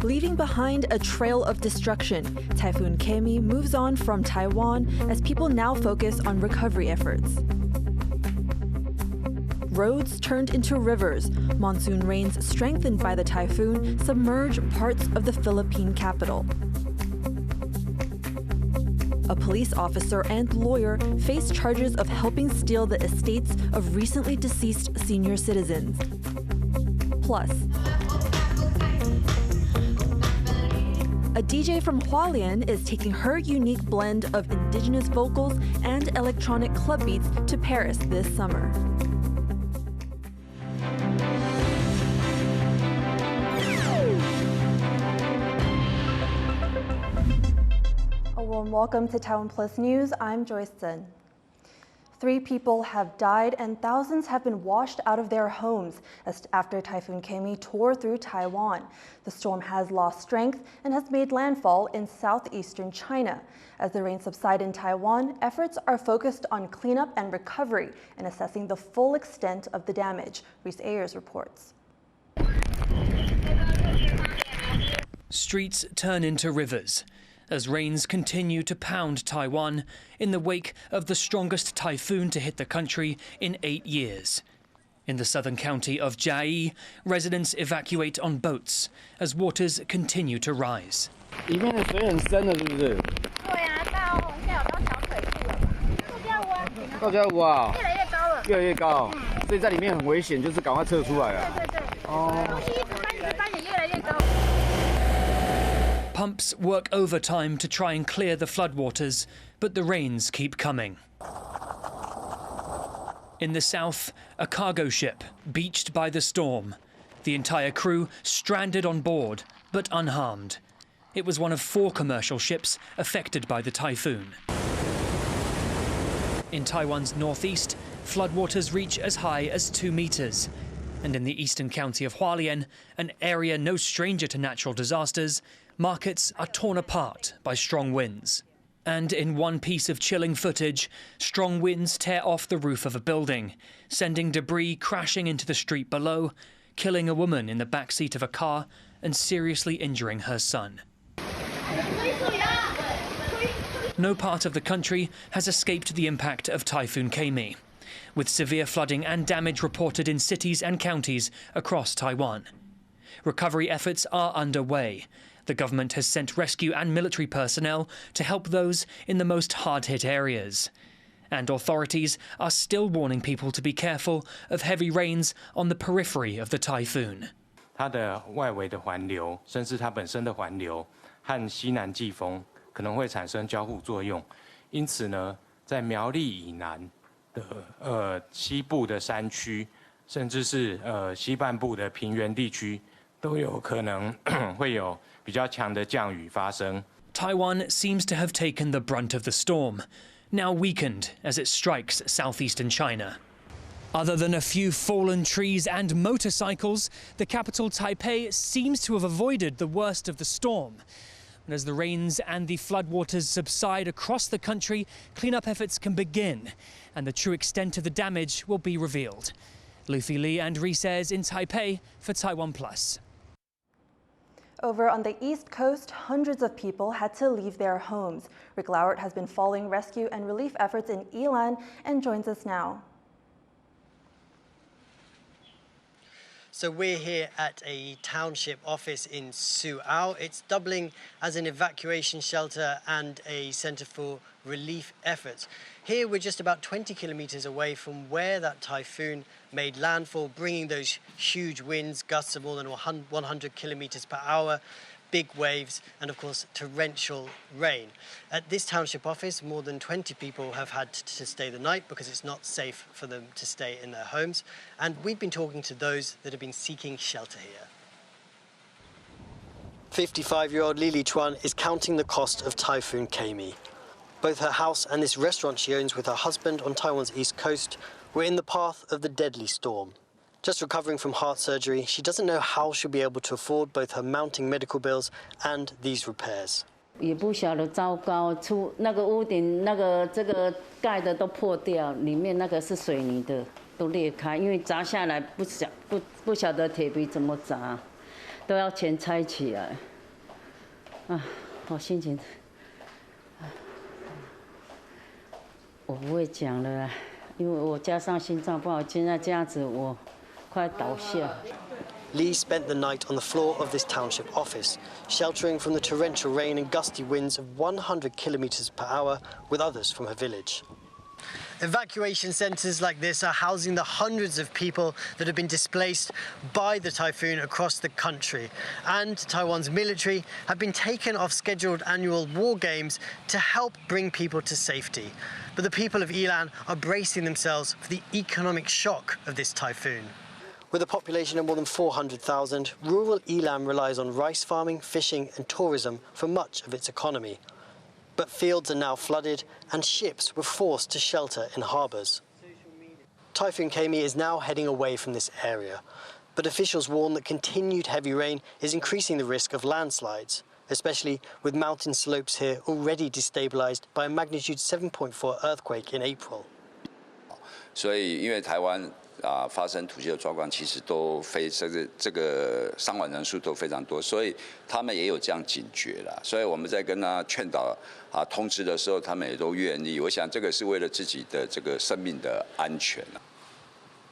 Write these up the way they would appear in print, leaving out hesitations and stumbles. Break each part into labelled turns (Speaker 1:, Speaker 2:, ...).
Speaker 1: Leaving behind a trail of destruction, Typhoon Gaemi moves on from Taiwan as people now focus on recovery efforts. Roads turned into rivers. Monsoon rains strengthened by the typhoon submerge parts of the Philippine capital. A police officer and lawyer face charges of helping steal the estates of recently deceased senior citizens. Plus, a DJ from Hualien is taking her unique blend of indigenous vocals and electronic club beats to Paris this summer. A warm welcome to TaiwanPlus News. I'm Joyce Zhen. 3 people have died and thousands have been washed out of their homes after Typhoon Gaemi tore through Taiwan. The storm has lost strength and has made landfall in southeastern China. As the rain subsides in Taiwan, efforts are focused on cleanup and recovery and assessing the full extent of the damage. Reese Ayers reports.
Speaker 2: Streets turn into rivers as rains continue to pound Taiwan in the wake of the strongest typhoon to hit the country in 8 years. In the southern county of Jiayi, residents evacuate on boats as waters continue to rise. Pumps work overtime to try and clear the floodwaters, but the rains keep coming. In the south, a cargo ship beached by the storm. The entire crew stranded on board, but unharmed. It was one of 4 commercial ships affected by the typhoon. In Taiwan's northeast, floodwaters reach as high as 2 meters. And in the eastern county of Hualien, an area no stranger to natural disasters, markets are torn apart by strong winds. And in one piece of chilling footage, strong winds tear off the roof of a building, sending debris crashing into the street below, killing a woman in the backseat of a car and seriously injuring her son. No part of the country has escaped the impact of Typhoon Gaemi, with severe flooding and damage reported in cities and counties across Taiwan. Recovery efforts are underway. The government has sent rescue and military personnel to help those in the most hard-hit areas. And authorities are still warning people to be careful of heavy rains on the periphery of the typhoon.
Speaker 3: 它的外围的环流，甚至它本身的环流和西南季风可能会产生交互作用，因此呢，在苗栗以南的西部的山区，甚至是西半部的平原地区，都有可能会有比较强的降雨发生。
Speaker 2: Taiwan seems to have taken the brunt of the storm, now weakened as it strikes southeastern China. Other than a few fallen trees and motorcycles, the capital Taipei seems to have avoided the worst of the storm. And as the rains and the floodwaters subside across the country, cleanup efforts can begin, and the true extent of the damage will be revealed. Lucy Lee and Reese Ayers in Taipei for TaiwanPlus.
Speaker 1: Over on the East Coast, hundreds of people had to leave their homes. Rick Lauert has been following rescue and relief efforts in Ilan and joins us now.
Speaker 4: So we're here at a township office in Su'ao. It's doubling as an evacuation shelter and a centre for relief efforts. Here we're just about 20 kilometres away from where that typhoon made landfall, bringing those huge winds, gusts of more than 100 kilometres per hour, big waves, and of course torrential rain. At this township office, more than 20 people have had to stay the night because it's not safe for them to stay in their homes. And we've been talking to those that have been seeking shelter here. 55-year-old Lili Chuan is counting the cost of Typhoon Gaemi. Both her house and this restaurant she owns with her husband on Taiwan's east coast were in the path of the deadly storm. Just recovering from heart surgery, she doesn't know how she'll be able to afford both her mounting medical bills and these repairs.
Speaker 5: 也不晓得糟糕，那个屋顶这个盖的都破掉，里面那个是水泥的都裂开，因为砸下来不晓得铁皮怎么砸，都要全拆起来。啊，我心情，我不会讲了啦，因为我加上心脏不好，现在这样子我快倒下。
Speaker 4: Lee spent the night on the floor of this township office, sheltering from the torrential rain and gusty winds of 100 kilometers per hour with others from her village. Evacuation centres like this are housing the hundreds of people that have been displaced by the typhoon across the country. And Taiwan's military have been taken off scheduled annual war games to help bring people to safety. But the people of Ilan are bracing themselves for the economic shock of this typhoon. With a population of more than 400,000, rural Ilan relies on rice farming, fishing and tourism for much of its economy. But fields are now flooded and ships were forced to shelter in harbours. Typhoon Gaemi is now heading away from this area, but officials warn that continued heavy rain is increasing the risk of landslides, especially with mountain slopes here already destabilised by a magnitude 7.4 earthquake in April.
Speaker 6: 所以，因为台湾发生土石的状况，其实都这个伤亡人数都非常多，所以他们也有这样警觉了。所以我们在跟他劝导通知的时候，他们也都愿意。我想这个是为了自己的这个生命的安全。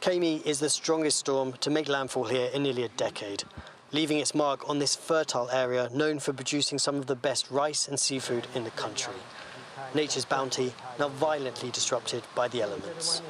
Speaker 4: Gaemi is the strongest storm to make landfall here in nearly a decade, leaving its mark on this fertile area known for producing some of the best rice and seafood in the country. Nature's bounty now violently disrupted by the elements.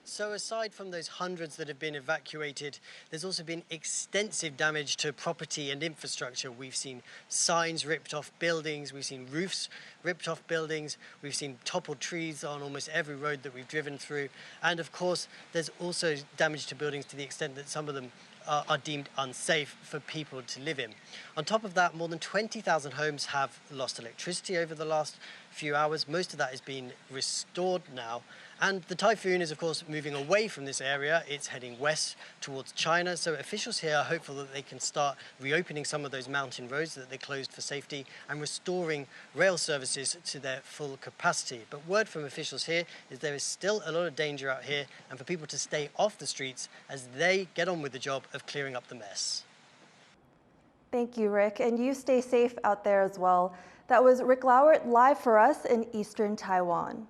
Speaker 4: So aside from those hundreds that have been evacuated, there's also been extensive damage to property and infrastructure. We've seen signs ripped off buildings, we've seen roofs ripped off buildings, we've seen toppled trees on almost every road that we've driven through. And of course, there's also damage to buildings to the extent that some of them are deemed unsafe for people to live in. On top of that, more than 20,000 homes have lost electricity over the last few hours. Most of that is being restored now. And the typhoon is, of course, moving away from this area. It's heading west towards China. So officials here are hopeful that they can start reopening some of those mountain roads that they closed for safety and restoring rail services to their full capacity. But word from officials here is there is still a lot of danger out here and for people to stay off the streets as they get on with the job of clearing up the mess.
Speaker 1: Thank you, Rick. And you stay safe out there as well. That was Rick Lauert live for us in eastern Taiwan.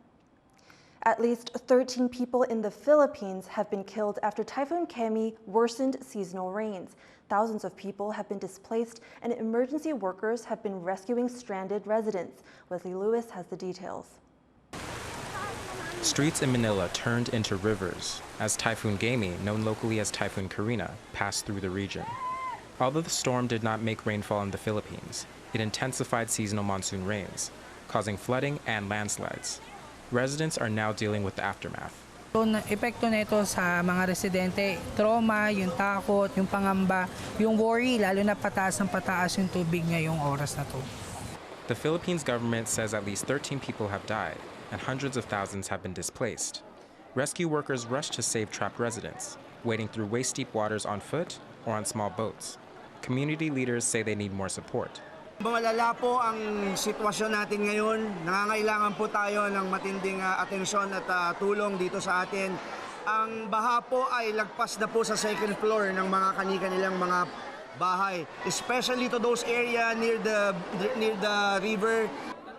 Speaker 1: At least 13 people in the Philippines have been killed after Typhoon Gaemi worsened seasonal rains. Thousands of people have been displaced and emergency workers have been rescuing stranded residents. Wesley Loas has the details.
Speaker 7: Streets in Manila turned into rivers as Typhoon Gaemi, known locally as Typhoon Karina, passed through the region. Although the storm did not make rainfall in the Philippines, it intensified seasonal monsoon rains, causing flooding and landslides. Residents are now dealing with the aftermath.
Speaker 8: Yung epekto nito sa mga residente, trauma, yung takot, yung pangamba, yung worry, lalo na pataas ng pataas yung tubig ngayong oras na to.
Speaker 7: The Philippines government says at least 13 people have died and hundreds of thousands have been displaced. Rescue workers rushed to save trapped residents, wading through waist-deep waters on foot or on small boats. Community leaders say they need more support.
Speaker 9: Malala po ang sitwasyon natin ngayon. Nangangailangan po tayo ng matinding atensyon at tulong dito sa atin. Ang baha po ay lagpas na po sa second floor ng mga kani-kanilang mga bahay, especially to those area near the river.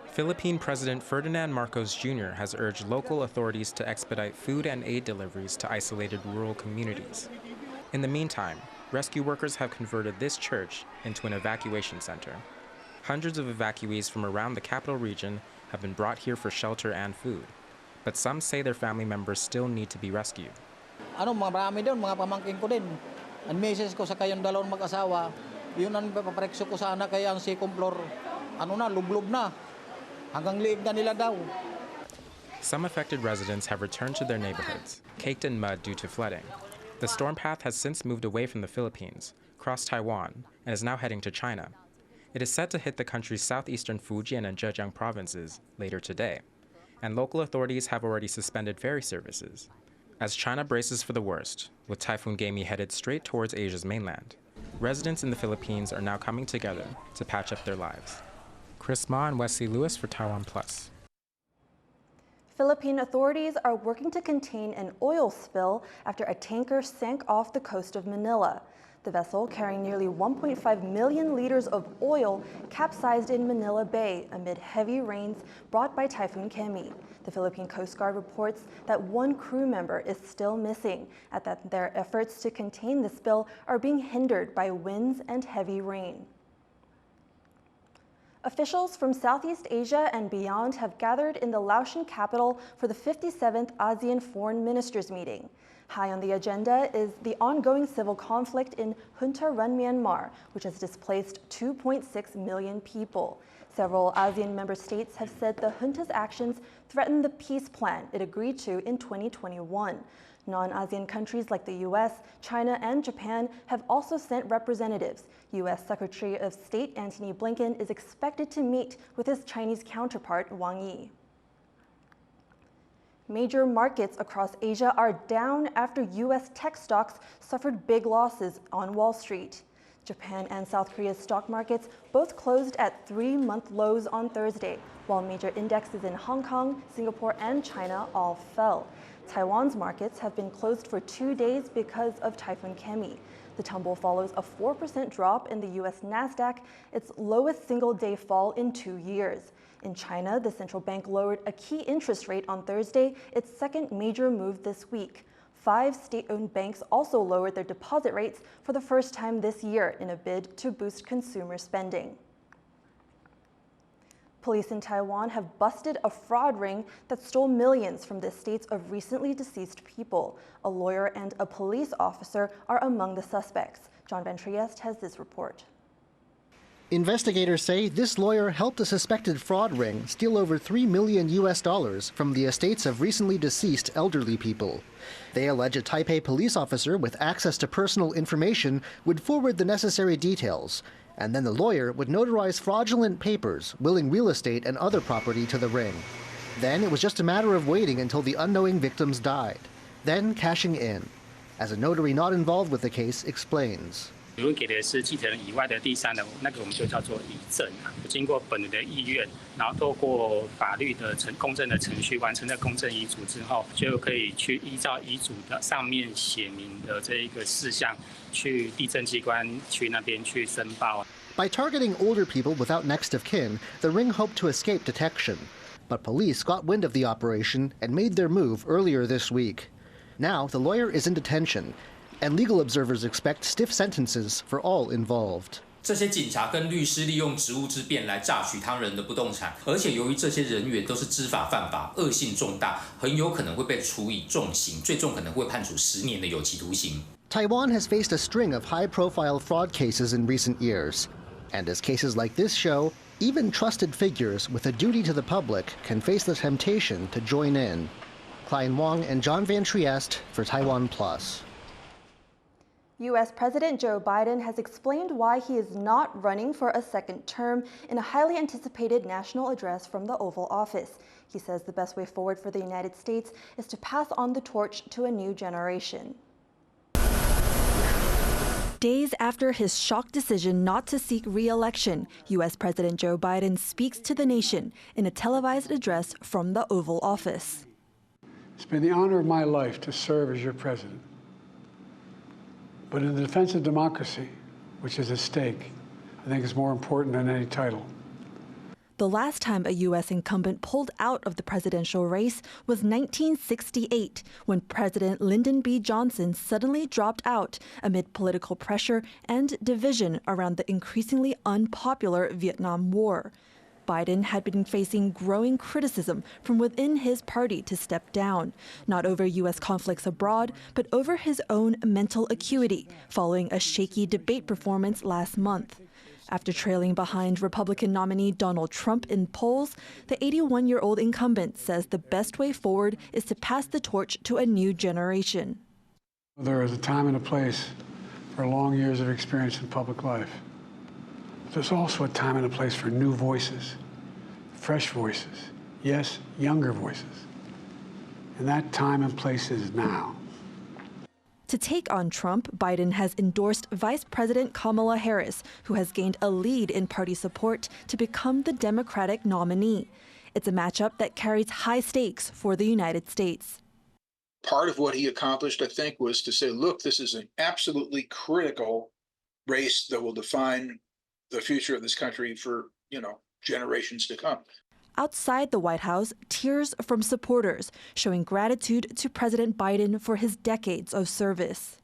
Speaker 7: Philippine President Ferdinand Marcos Jr. has urged local authorities to expedite food and aid deliveries to isolated rural communities. In the meantime, rescue workers have converted this church into an evacuation center. Hundreds of evacuees from around the capital region have been brought here for shelter and food, but some say their family members still need to be rescued.
Speaker 10: Marami doon, mga pamangkin ko din. Ang message ko sa kayong dalawang mag-asawa, yun ang paparekso ko sa anak kaya ang second floor, lublob na. Hanggang liig na nila daw.
Speaker 7: Some affected residents have returned to their neighborhoods, caked in mud due to flooding. The storm path has since moved away from the Philippines, crossed Taiwan, and is now heading to China. It is set to hit the country's southeastern Fujian and Zhejiang provinces later today, and local authorities have already suspended ferry services. As China braces for the worst, with Typhoon Gaemi headed straight towards Asia's mainland, residents in the Philippines are now coming together to patch up their lives. Chris Ma and Wesley Lewis for TaiwanPlus.
Speaker 1: Philippine authorities are working to contain an oil spill after a tanker sank off the coast of Manila. The vessel, carrying nearly 1.5 million liters of oil, capsized in Manila Bay amid heavy rains brought by Typhoon Gaemi. The Philippine Coast Guard reports that one crew member is still missing, and that their efforts to contain the spill are being hindered by winds and heavy rain. Officials from Southeast Asia and beyond have gathered in the Laotian capital for the 57th ASEAN Foreign Ministers meeting. High on the agenda is the ongoing civil conflict in junta-run Myanmar, which has displaced 2.6 million people. Several ASEAN member states have said the junta's actions threaten the peace plan it agreed to in 2021. Non-ASEAN countries like the U.S., China, and Japan have also sent representatives. U.S. Secretary of State Antony Blinken is expected to meet with his Chinese counterpart, Wang Yi. Major markets across Asia are down after U.S. tech stocks suffered big losses on Wall Street. Japan and South Korea's stock markets both closed at 3-month lows on Thursday, while major indexes in Hong Kong, Singapore, and China all fell. Taiwan's markets have been closed for 2 days because of Typhoon Gaemi. The tumble follows a 4% drop in the U.S. NASDAQ, its lowest single-day fall in 2 years. In China, the central bank lowered a key interest rate on Thursday, its second major move this week. 5 state-owned banks also lowered their deposit rates for the first time this year in a bid to boost consumer spending. Police in Taiwan have busted a fraud ring that stole millions from the estates of recently deceased people. A lawyer and a police officer are among the suspects. John Van Trieste has this report.
Speaker 11: Investigators say this lawyer helped a suspected fraud ring steal over $3 million from the estates of recently deceased elderly people. They allege a Taipei police officer with access to personal information would forward the necessary details, and then the lawyer would notarize fraudulent papers willing real estate and other property to the ring. Then it was just a matter of waiting until the unknowing victims died, then cashing in, as a notary not involved with the case explains.
Speaker 12: 理论给的是继承人以外的第三人，那个我们就叫做遗赠啊。经过本人的意愿，然后透过法律的公证的程序完成了公证遗嘱之后，就可以去依照遗嘱的上面写明的这一个事项，去地政机关去那边去申报。
Speaker 11: By targeting older people without next of kin, the ring hoped to escape detection. But police got wind of the operation and made their move earlier this week. Now the lawyer is in detention, and legal observers expect stiff sentences for all involved.
Speaker 13: 这些警察跟律师利用职务之便来榨取他人的不动产，而且由于这些人员都是知法犯法、恶性重大，很有可能会被处以重刑，最重可能会判处10年的有期徒刑。
Speaker 11: Taiwan has faced a string of high-profile fraud cases in recent years. And as cases like this show, even trusted figures with a duty to the public can face the temptation to join in. Klein Wang and John Van Trieste for TaiwanPlus.
Speaker 1: U.S. President Joe Biden has explained why he is not running for a second term in a highly anticipated national address from the Oval Office. He says the best way forward for the United States is to pass on the torch to a new generation. Days after his shock decision not to seek re-election, U.S. President Joe Biden speaks to the nation in a televised address from the Oval Office.
Speaker 14: It's been the honor of my life to serve as your president. But in the defense of democracy, which is at stake, I think is more important than any title.
Speaker 1: The last time a U.S. incumbent pulled out of the presidential race was 1968, when President Lyndon B. Johnson suddenly dropped out amid political pressure and division around the increasingly unpopular Vietnam War. Biden had been facing growing criticism from within his party to step down, not over U.S. conflicts abroad, but over his own mental acuity, following a shaky debate performance last month. After trailing behind Republican nominee Donald Trump in polls, the 81-year-old incumbent says the best way forward is to pass the torch to a new generation.
Speaker 14: There is a time and a place for long years of experience in public life. There's also a time and a place for new voices, fresh voices, yes, younger voices. And that time and place is now.
Speaker 1: To take on Trump, Biden has endorsed Vice President Kamala Harris, who has gained a lead in party support to become the Democratic nominee. It's a matchup that carries high stakes for the United States.
Speaker 15: part of what he accomplished, I think, was to say, look, this is an absolutely critical race that will define the future of this country for, generations to come.
Speaker 1: Outside the White House, tears from supporters showing gratitude to President Biden for his decades of service.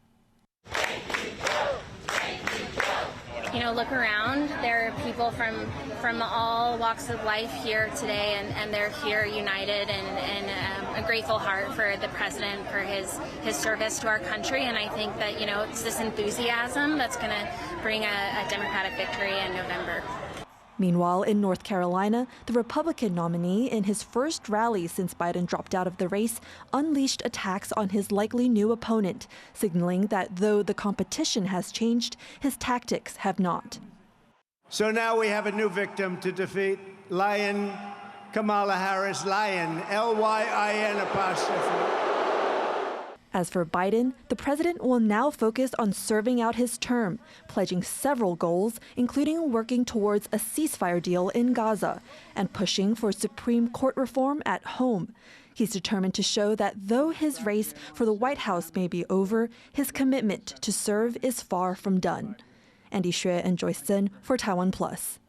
Speaker 16: Look around. There are people from all walks of life here today, and they're here united and a grateful heart for the president for his service to our country. And I think that, it's this enthusiasm that's going to bring a Democratic victory in November.
Speaker 1: Meanwhile, in North Carolina, the Republican nominee, in his first rally since Biden dropped out of the race, unleashed attacks on his likely new opponent, signaling that though the competition has changed, his tactics have not.
Speaker 17: So now we have a new victim to defeat, Lion Kamala Harris, Lion, L-Y-I-N apostrophe.
Speaker 1: As for Biden, the president will now focus on serving out his term, pledging several goals, including working towards a ceasefire deal in Gaza and pushing for Supreme Court reform at home. He's determined to show that though his race for the White House may be over, his commitment to serve is far from done. Andy Xue and Joyce Zhen for TaiwanPlus.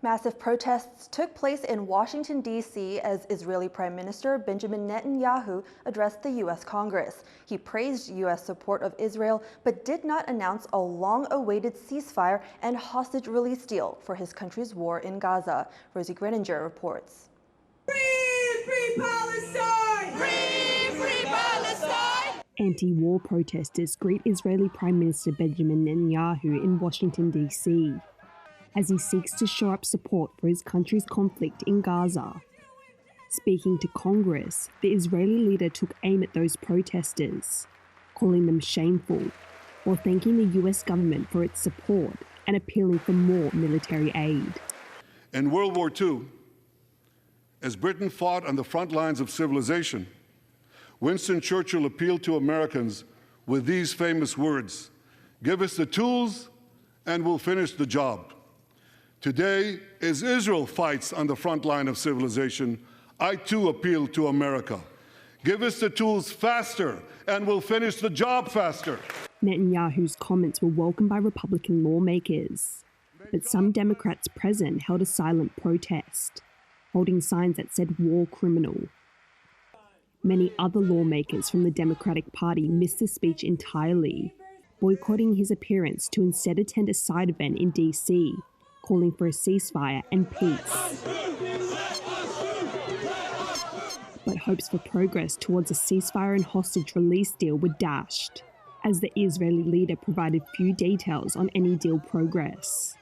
Speaker 1: Massive protests took place in Washington, D.C. as Israeli Prime Minister Benjamin Netanyahu addressed the U.S. Congress. He praised U.S. support of Israel, but did not announce a long-awaited ceasefire and hostage release deal for his country's war in Gaza. Rosie Greninger reports.
Speaker 18: Free Palestine! Free Palestine!
Speaker 19: Anti-war protesters greet Israeli Prime Minister Benjamin Netanyahu in Washington, D.C. as he seeks to show up support for his country's conflict in Gaza. Speaking to Congress, the Israeli leader took aim at those protesters, calling them shameful, while thanking the US government for its support and appealing for more military aid.
Speaker 20: In World War II, as Britain fought on the front lines of civilization, Winston Churchill appealed to Americans with these famous words, "Give us the tools and we'll finish the job." Today, as Israel fights on the front line of civilization, I too appeal to America. Give us the tools faster, and we'll finish the job faster.
Speaker 19: Netanyahu's comments were welcomed by Republican lawmakers, but some Democrats present held a silent protest, holding signs that said war criminal. Many other lawmakers from the Democratic Party missed the speech entirely, boycotting his appearance to instead attend a side event in D.C., calling for a ceasefire and peace. But hopes for progress towards a ceasefire and hostage release deal were dashed, as the Israeli leader provided few details on any deal progress.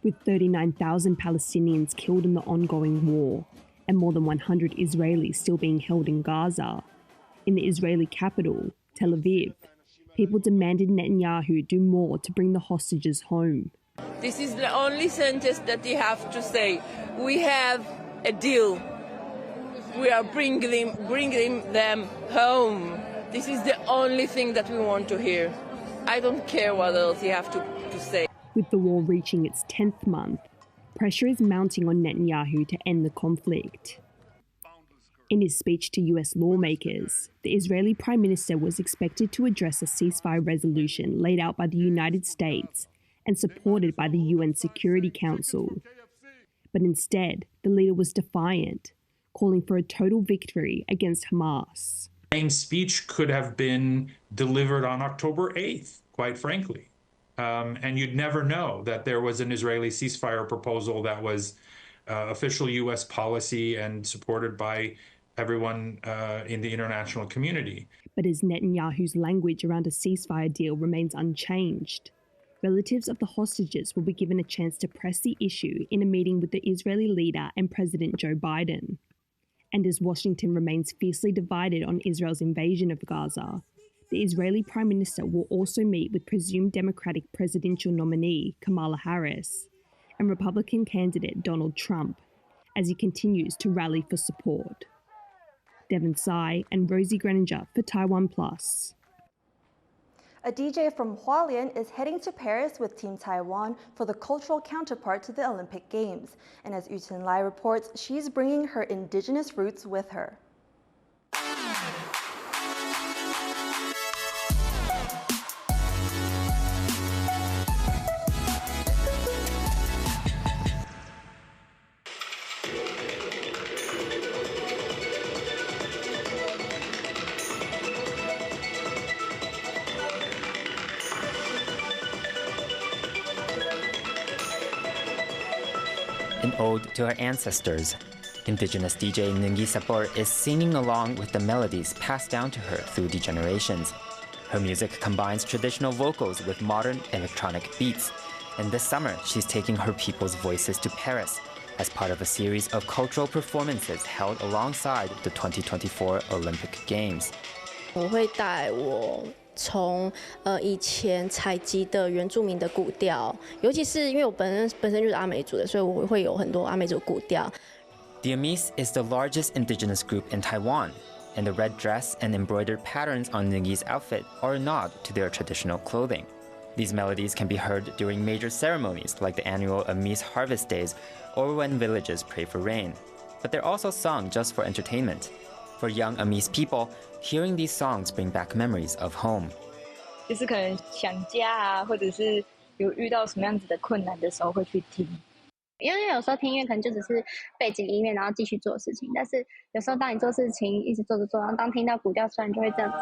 Speaker 19: With 39,000 Palestinians killed in the ongoing war, and more than 100 Israelis still being held in Gaza, in the Israeli capital, Tel Aviv, people demanded Netanyahu do more to bring the hostages home.
Speaker 21: This is the only sentence that you have to say. We have a deal. We are bringing them home. This is the only thing that we want to hear. I don't care what else you have to say.
Speaker 19: With the war reaching its 10th month, pressure is mounting on Netanyahu to end the conflict. In his speech to US lawmakers, the Israeli Prime Minister was expected to address a ceasefire resolution laid out by the United States and supported by the UN Security Council. But instead, the leader was defiant, calling for a total victory against Hamas.
Speaker 22: The same speech could have been delivered on October 8th, quite frankly. And you'd never know that there was an Israeli ceasefire proposal that was official U.S. policy and supported by everyone in the international community.
Speaker 19: But as Netanyahu's language around a ceasefire deal remains unchanged, relatives of the hostages will be given a chance to press the issue in a meeting with the Israeli leader and President Joe Biden. And as Washington remains fiercely divided on Israel's invasion of Gaza, the Israeli Prime Minister will also meet with presumed Democratic presidential nominee Kamala Harris and Republican candidate Donald Trump as he continues to rally for support. Devon Tsai and Rosie Greninger for TaiwanPlus.
Speaker 1: A DJ from Hualien is heading to Paris with Team Taiwan for the cultural counterpart to the Olympic Games. And as Yuten Lai reports, she's bringing her indigenous roots with her.
Speaker 2: an ode to her ancestors. Indigenous DJ Nungi Sapor is singing along with the melodies passed down to her through the generations. Her music combines traditional vocals with modern electronic beats. And this summer, she's taking her people's voices to Paris as part of a series of cultural performances held alongside the 2024 Olympic Games.
Speaker 3: 我会带我从以前采集的原住民的古调，尤其是因为我本身就是阿美族的，所以我会有很多阿美族古调。
Speaker 2: The Amis is the largest indigenous group in Taiwan, and the red dress and embroidered patterns on Nungi's outfit are a nod to their traditional clothing. These melodies can be heard during major ceremonies like the annual Amis Harvest Days or when villages pray for rain. But they're also sung just for entertainment. For young Amis people, hearing these songs bring back memories of home.
Speaker 23: 就是可能想家啊，或者是有遇到什么样子的困难的时候会去听。
Speaker 24: 因为有时候听音乐可能就只是背景音乐，然后继续做事情。但是有时候当你做事情一直做着做，然后当听到古调出来，你就会这样子。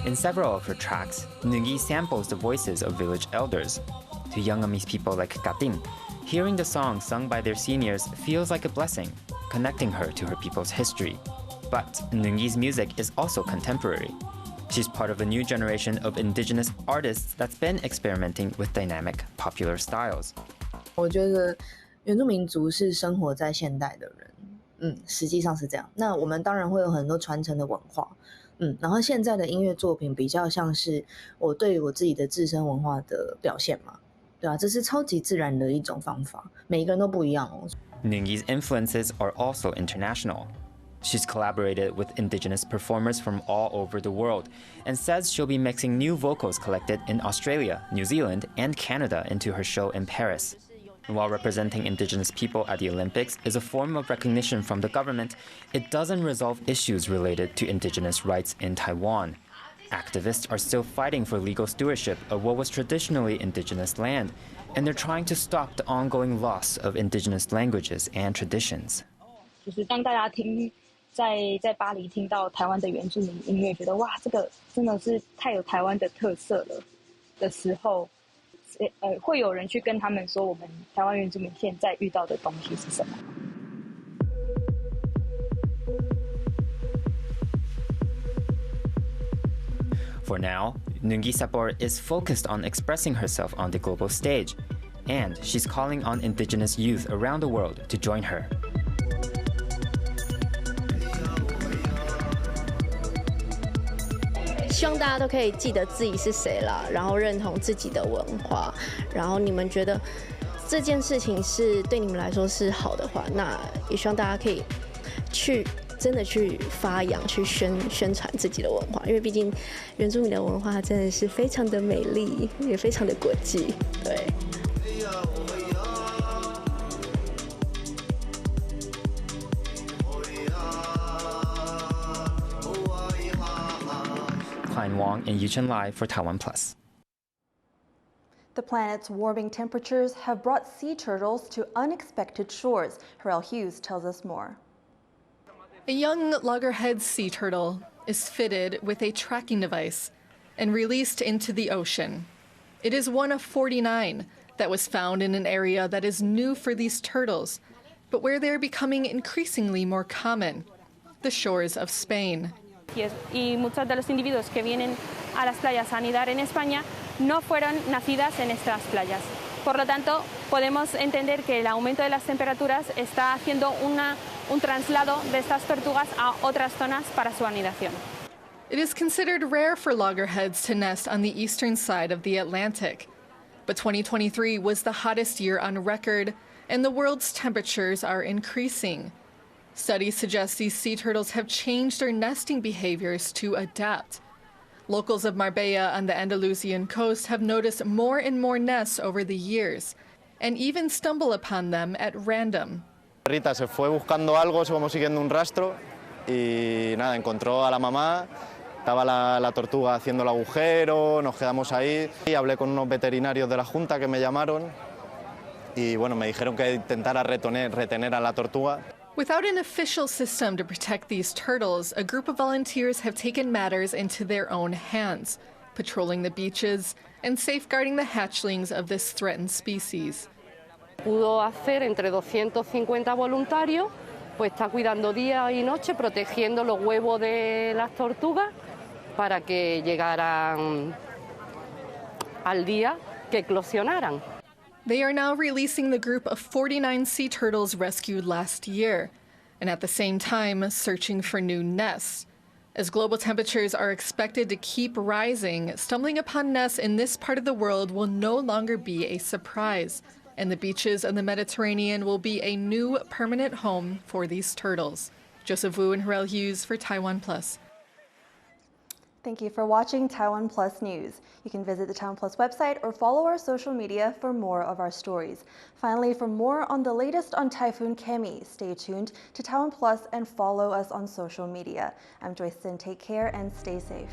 Speaker 2: In several of her tracks, Nungi samples the voices of village elders. To young Amis people like Kating, hearing the song sung by their seniors feels like a blessing, connecting her to her people's history. But Nungi's music is also contemporary. She's part of a new generation of indigenous artists that's been experimenting with dynamic, popular styles.
Speaker 25: 我觉得原住民族是生活在现代的人，实际上是这样。那我们当然会有很多传承的文化，然后现在的音乐作品比较像是我对于我自己的自身文化的表现嘛，对啊，这是超级自然的一种方法，每一个人都不一样哦。
Speaker 2: Nungi's influences are also international. She's collaborated with indigenous performers from all over the world and says she'll be mixing new vocals collected in Australia, New Zealand, and Canada into her show in Paris. And while representing indigenous people at the Olympics is a form of recognition from the government, it doesn't resolve issues related to indigenous rights in Taiwan. Activists are still fighting for legal stewardship of what was traditionally indigenous land, and they're trying to stop the ongoing loss of indigenous languages and traditions.
Speaker 23: 就是当大家在巴黎听到台湾的原住民音乐，觉得哇，这个真的是太有台湾的特色了的时候，会有人去跟他们说，我们台湾原住民现在遇到的东西是什么。
Speaker 2: For now, Nungi Sapor is focused on expressing herself on the global stage, and she's calling on indigenous youth around the world to join her.
Speaker 3: 希望大家都可以记得自己是谁啦，然后认同自己的文化，然后你们觉得这件事情是对你们来说是好的话，那也希望大家可以真的去发扬、去宣传自己的文化，因为毕竟原住民的文化真的是非常的美丽，也非常的国际，对。
Speaker 2: Klein Wong and Yuchen Lai for TaiwanPlus.
Speaker 1: The planet's warming temperatures have brought sea turtles to unexpected shores. Harrell Hughes tells us more.
Speaker 26: A young loggerhead sea turtle is fitted with a tracking device and released into the ocean. It is one of 49 that was found in an area that is new for these turtles, but where they're becoming increasingly more common, the shores of Spain.
Speaker 27: Y muchos de los individuos que vienen a las playas a anidar en España no fueron nacidas en estas playas. Por lo tanto, podemos entender que el aumento de las temperaturas está haciendo un traslado de estas tortugas a otras zonas para su anidación.
Speaker 26: It is considered rare for loggerheads to nest on the eastern side of the Atlantic. But 2023 was the hottest year on record, and the world's temperatures are increasing. Studies suggest these sea turtles have changed their nesting behaviors to adapt. Locals of Marbella on the Andalusian coast have noticed more and more nests over the years, and even stumble upon them at random.
Speaker 28: Rita se fue buscando algo, se como siguiendo un rastro, y nada, encontró a la mamá. Estaba la tortuga haciendo el agujero, nos quedamos ahí y hablé con unos veterinarios de la Junta que me llamaron y bueno, me dijeron que intentara retener a la tortuga.
Speaker 26: Without an official system to protect these turtles, a group of volunteers have taken matters into their own hands, patrolling the beaches and safeguarding the hatchlings of this threatened species.
Speaker 4: Pudo hacer entre 250 voluntarios, pues está cuidando día y noche, protegiendo los huevos de las tortugas para que llegaran al día que eclosionaran.
Speaker 26: They are now releasing the group of 49 sea turtles rescued last year, and at the same time searching for new nests. As global temperatures are expected to keep rising, stumbling upon nests in this part of the world will no longer be a surprise, and the beaches of the Mediterranean will be a new permanent home for these turtles. Joseph Wu and Harel Hughes for TaiwanPlus.
Speaker 1: Thank you for watching TaiwanPlus News. You can visit the TaiwanPlus website or follow our social media for more of our stories. Finally, for more on the latest on Typhoon Gaemi, stay tuned to TaiwanPlus and follow us on social media. I'm Joyce Sin. Take care and stay safe.